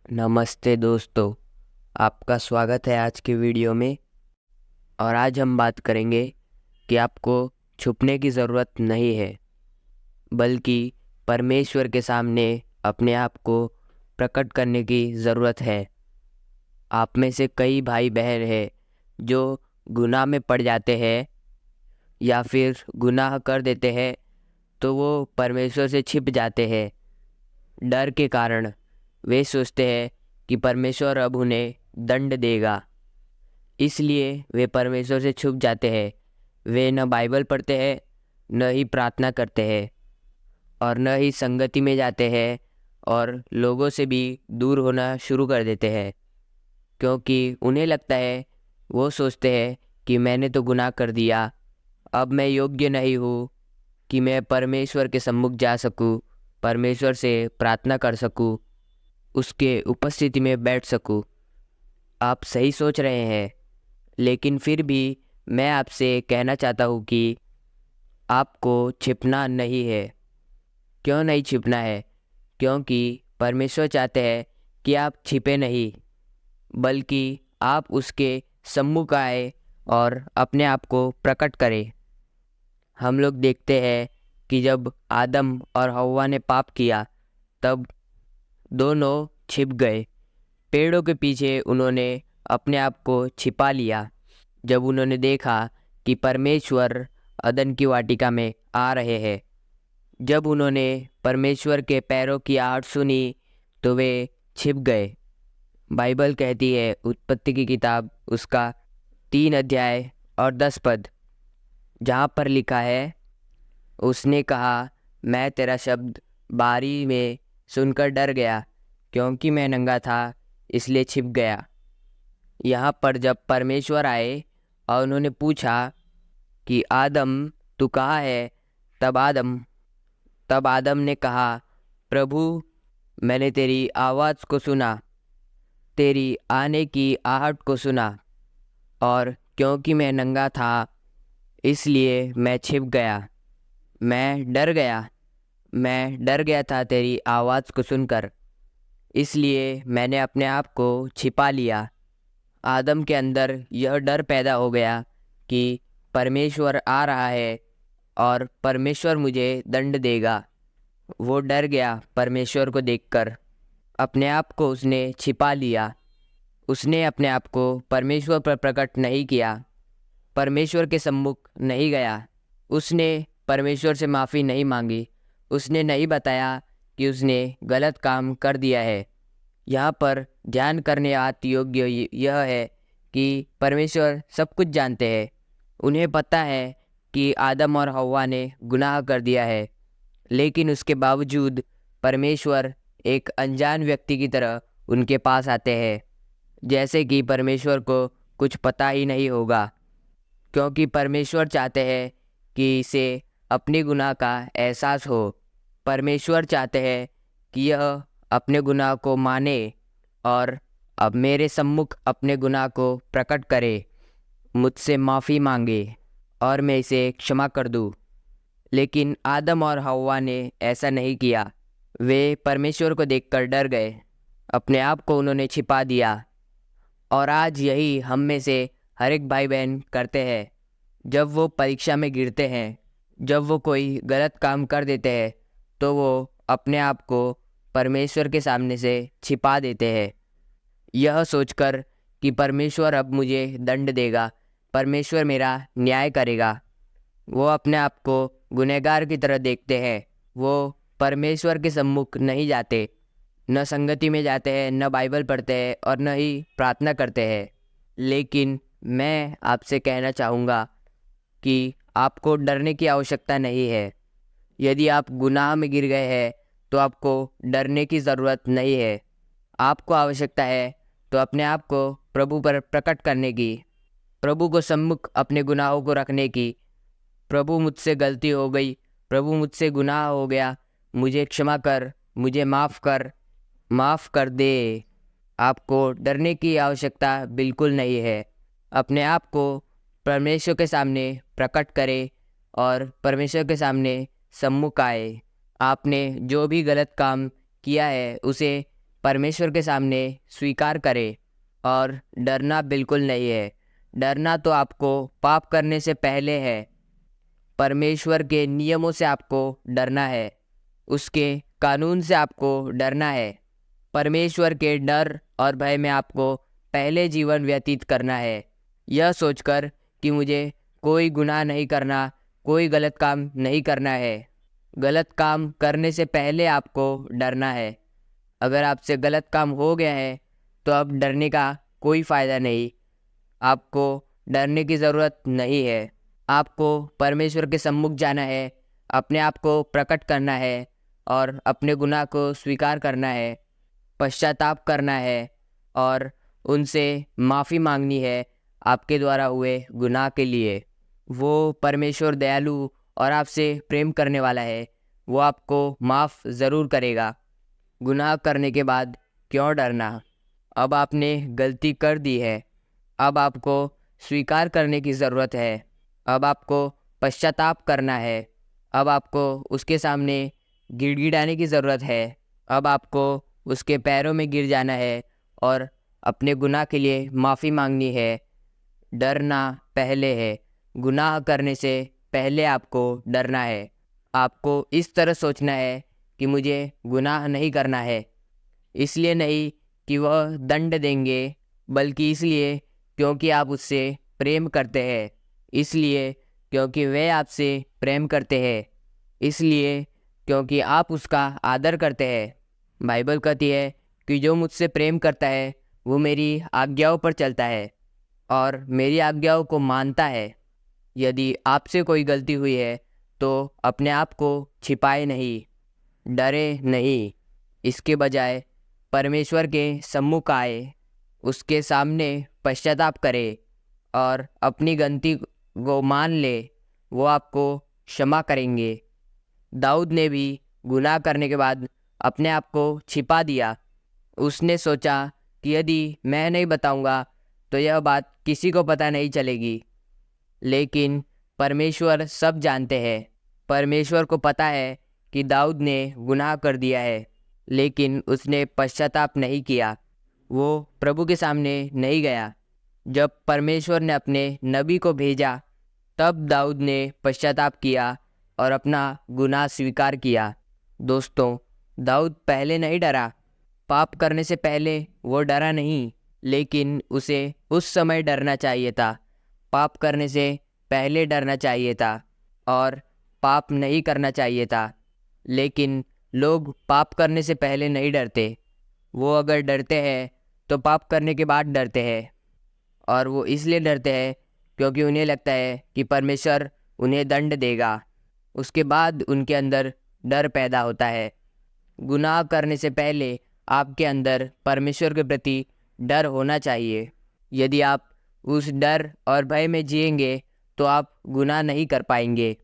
नमस्ते दोस्तों, आपका स्वागत है आज की वीडियो में। और आज हम बात करेंगे कि आपको छुपने की ज़रूरत नहीं है, बल्कि परमेश्वर के सामने अपने आप को प्रकट करने की ज़रूरत है। आप में से कई भाई बहन हैं जो गुनाह में पड़ जाते हैं या फिर गुनाह कर देते हैं तो वो परमेश्वर से छिप जाते हैं। डर के कारण वे सोचते हैं कि परमेश्वर अब उन्हें दंड देगा, इसलिए वे परमेश्वर से छुप जाते हैं। वे न बाइबल पढ़ते हैं, न ही प्रार्थना करते हैं और न ही संगति में जाते हैं और लोगों से भी दूर होना शुरू कर देते हैं, क्योंकि उन्हें लगता है, वो सोचते हैं कि मैंने तो गुनाह कर दिया, अब मैं योग्य नहीं हूँ कि मैं परमेश्वर के सम्मुख जा सकूँ, परमेश्वर से प्रार्थना कर सकूँ, उसके उपस्थिति में बैठ सकूँ। आप सही सोच रहे हैं, लेकिन फिर भी मैं आपसे कहना चाहता हूँ कि आपको छिपना नहीं है। क्यों नहीं छिपना है? क्योंकि परमेश्वर चाहते हैं कि आप छिपे नहीं, बल्कि आप उसके सम्मुख आए और अपने आप को प्रकट करें। हम लोग देखते हैं कि जब आदम और हव्वा ने पाप किया, तब दोनों छिप गए। पेड़ों के पीछे उन्होंने अपने आप को छिपा लिया। जब उन्होंने देखा कि परमेश्वर अदन की वाटिका में आ रहे हैं, जब उन्होंने परमेश्वर के पैरों की आहट सुनी, तो वे छिप गए। बाइबल कहती है, उत्पत्ति की किताब उसका 3 अध्याय और 10 पद, जहाँ पर लिखा है, उसने कहा, मैं तेरा शब्द बारी में सुनकर डर गया, क्योंकि मैं नंगा था, इसलिए छिप गया। यहाँ पर जब परमेश्वर आए और उन्होंने पूछा कि आदम तू कहाँ है, तब आदम ने कहा, प्रभु, मैंने तेरी आवाज़ को सुना, तेरी आने की आहट को सुना, और क्योंकि मैं नंगा था, इसलिए मैं छिप गया। मैं डर गया था तेरी आवाज़ को सुनकर, इसलिए मैंने अपने आप को छिपा लिया। आदम के अंदर यह डर पैदा हो गया कि परमेश्वर आ रहा है और परमेश्वर मुझे दंड देगा। वो डर गया परमेश्वर को देखकर, अपने आप को उसने छिपा लिया। उसने अपने आप को परमेश्वर पर प्रकट नहीं किया, परमेश्वर के सम्मुख नहीं गया, उसने परमेश्वर से माफ़ी नहीं मांगी, उसने नहीं बताया कि उसने गलत काम कर दिया है। यहाँ पर ध्यान करने योग्य यह है कि परमेश्वर सब कुछ जानते हैं। उन्हें पता है कि आदम और हव्वा ने गुनाह कर दिया है, लेकिन उसके बावजूद परमेश्वर एक अनजान व्यक्ति की तरह उनके पास आते हैं, जैसे कि परमेश्वर को कुछ पता ही नहीं होगा, क्योंकि परमेश्वर चाहते हैं कि इसे अपने गुनाह का एहसास हो। परमेश्वर चाहते हैं कि यह अपने गुनाह को माने और अब मेरे सम्मुख अपने गुनाह को प्रकट करे, मुझसे माफ़ी मांगे और मैं इसे क्षमा कर दूँ। लेकिन आदम और हव्वा ने ऐसा नहीं किया। वे परमेश्वर को देखकर डर गए, अपने आप को उन्होंने छिपा दिया। और आज यही हम में से हर एक भाई बहन करते हैं। जब वो परीक्षा में गिरते हैं, जब वो कोई गलत काम कर देते हैं, तो वो अपने आप को परमेश्वर के सामने से छिपा देते हैं, यह सोचकर कि परमेश्वर अब मुझे दंड देगा, परमेश्वर मेरा न्याय करेगा। वो अपने आप को गुनहगार की तरह देखते हैं। वो परमेश्वर के सम्मुख नहीं जाते, न संगति में जाते हैं, न बाइबल पढ़ते हैं और न ही प्रार्थना करते हैं। लेकिन मैं आपसे कहना चाहूँगा कि आपको डरने की आवश्यकता नहीं है। यदि आप गुनाह में गिर गए हैं तो आपको डरने की ज़रूरत नहीं है। आपको आवश्यकता है तो अपने आप को प्रभु पर प्रकट करने की, प्रभु को सम्मुख अपने गुनाहों को रखने की। प्रभु, मुझसे गलती हो गई, प्रभु मुझसे गुनाह हो गया, मुझे क्षमा कर, मुझे माफ़ कर दे। आपको डरने की आवश्यकता बिल्कुल नहीं है। अपने आप को परमेश्वर के सामने प्रकट करें और परमेश्वर के सामने सम्मुख आए। आपने जो भी गलत काम किया है उसे परमेश्वर के सामने स्वीकार करें। और डरना बिल्कुल नहीं है। डरना तो आपको पाप करने से पहले है। परमेश्वर के नियमों से आपको डरना है, उसके कानून से आपको डरना है। परमेश्वर के डर और भय में आपको पहले जीवन व्यतीत करना है, यह सोचकर कि मुझे कोई गुनाह नहीं करना, कोई गलत काम नहीं करना है। गलत काम करने से पहले आपको डरना है। अगर आपसे गलत काम हो गया है तो अब डरने का कोई फ़ायदा नहीं। आपको डरने की ज़रूरत नहीं है। आपको परमेश्वर के सम्मुख जाना है, अपने आप को प्रकट करना है और अपने गुनाह को स्वीकार करना है, पश्चाताप करना है और उनसे माफ़ी मांगनी है आपके द्वारा हुए गुनाह के लिए। वो परमेश्वर दयालु और आपसे प्रेम करने वाला है। वो आपको माफ़ ज़रूर करेगा। गुनाह करने के बाद क्यों डरना? अब आपने गलती कर दी है। अब आपको स्वीकार करने की ज़रूरत है। अब आपको पश्चाताप करना है। अब आपको उसके सामने गिड़गिड़ाने की ज़रूरत है। अब आपको उसके पैरों में गिर जाना है और अपने गुनाह के लिए माफ़ी मांगनी है। डरना पहले है। गुनाह करने से पहले आपको डरना है। आपको इस तरह सोचना है कि मुझे गुनाह नहीं करना है, इसलिए नहीं कि वह दंड देंगे, बल्कि इसलिए क्योंकि आप उससे प्रेम करते हैं। इसलिए क्योंकि वे आपसे प्रेम करते हैं। इसलिए क्योंकि आप उसका आदर करते हैं। बाइबल कहती है कि जो मुझसे प्रेम करता है वो मेरी आज्ञाओं पर चलता है और मेरी आज्ञाओं को मानता है। यदि आपसे कोई गलती हुई है तो अपने आप को छिपाए नहीं, डरे नहीं। इसके बजाय परमेश्वर के सम्मुख आए, उसके सामने पश्चाताप करे और अपनी गलती को मान ले। वो आपको क्षमा करेंगे। दाऊद ने भी गुनाह करने के बाद अपने आप को छिपा दिया। उसने सोचा कि यदि मैं नहीं बताऊंगा तो यह बात किसी को पता नहीं चलेगी। लेकिन परमेश्वर सब जानते हैं। परमेश्वर को पता है कि दाऊद ने गुनाह कर दिया है, लेकिन उसने पश्चाताप नहीं किया। वो प्रभु के सामने नहीं गया। जब परमेश्वर ने अपने नबी को भेजा तब दाऊद ने पश्चाताप किया और अपना गुनाह स्वीकार किया। दोस्तों, दाऊद पहले नहीं डरा। पाप करने से पहले वो डरा नहीं, लेकिन उसे उस समय डरना चाहिए था। पाप करने से पहले डरना चाहिए था और पाप नहीं करना चाहिए था। लेकिन लोग पाप करने से पहले नहीं डरते। वो अगर डरते हैं तो पाप करने के बाद डरते हैं, और वो इसलिए डरते हैं क्योंकि उन्हें लगता है कि परमेश्वर उन्हें दंड देगा। उसके बाद उनके अंदर डर पैदा होता है। गुनाह करने से पहले आपके अंदर परमेश्वर के प्रति डर होना चाहिए। यदि आप उस डर और भय में जिएंगे तो आप गुनाह नहीं कर पाएंगे,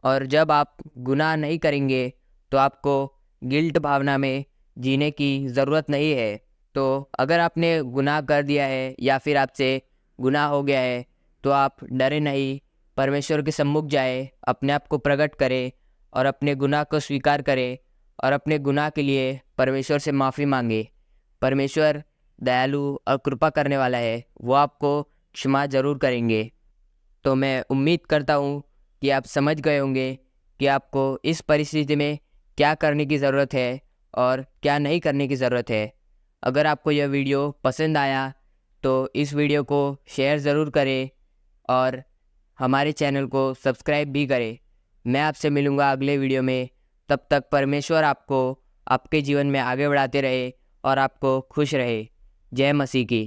और जब आप गुनाह नहीं करेंगे तो आपको गिल्ट भावना में जीने की ज़रूरत नहीं है। तो अगर आपने गुनाह कर दिया है या फिर आपसे गुनाह हो गया है तो आप डरे नहीं, परमेश्वर के सम्मुख जाए, अपने आप को प्रकट करें और अपने गुनाह को स्वीकार करें और अपने गुनाह के लिए परमेश्वर से माफ़ी मांगे। परमेश्वर दयालु और कृपा करने वाला है। वो आपको क्षमा ज़रूर करेंगे। तो मैं उम्मीद करता हूँ कि आप समझ गए होंगे कि आपको इस परिस्थिति में क्या करने की ज़रूरत है और क्या नहीं करने की ज़रूरत है। अगर आपको यह वीडियो पसंद आया तो इस वीडियो को शेयर ज़रूर करें और हमारे चैनल को सब्सक्राइब भी करें। मैं आपसे मिलूँगा अगले वीडियो में। तब तक परमेश्वर आपको आपके जीवन में आगे बढ़ाते रहे और आपको खुश रहे। जय मसीह की।